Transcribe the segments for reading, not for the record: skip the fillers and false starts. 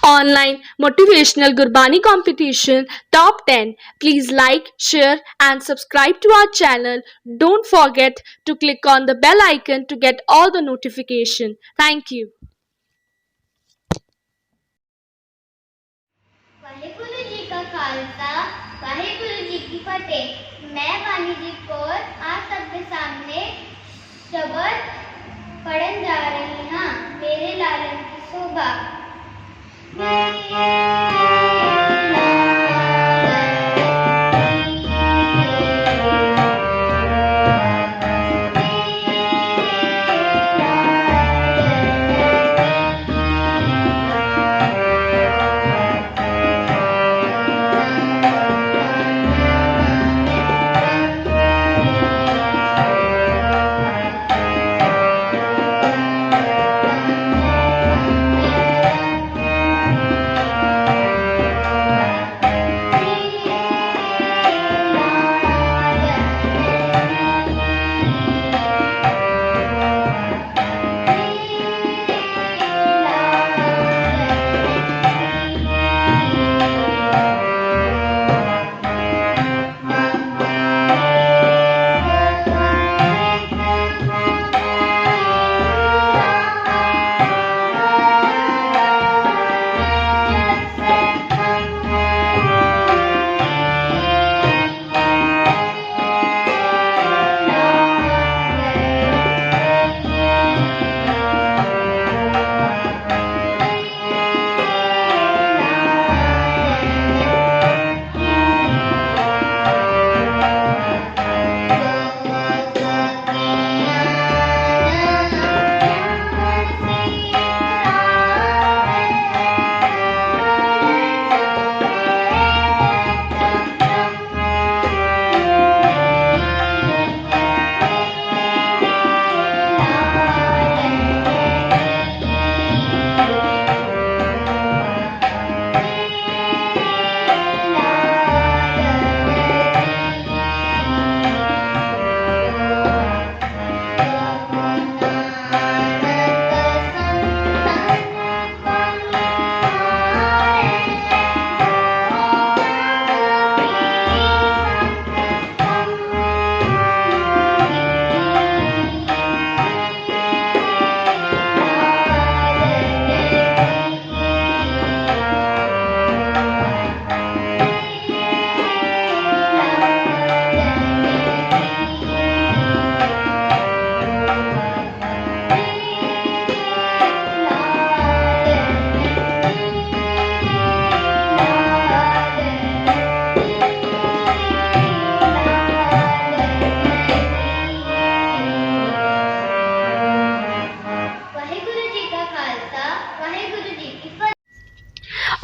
Online motivational Gurbani competition top 10. Please like, share and subscribe to our channel. Don't forget to click on the bell icon to get all the notification. Thank you. Waheguru ji का खालसा वाहेगुरु जी की फतेह। मैं बानीजीत कौर आप सबके सामने शब्द पढ़न जा रही हूँ। मेरे लालन की शोभा।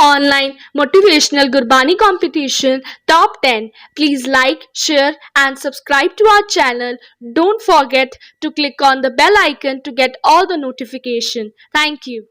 Online motivational Gurbani competition top 10. Please like, share and subscribe to our channel. Don't forget to click on the bell icon to get all the notification. Thank you.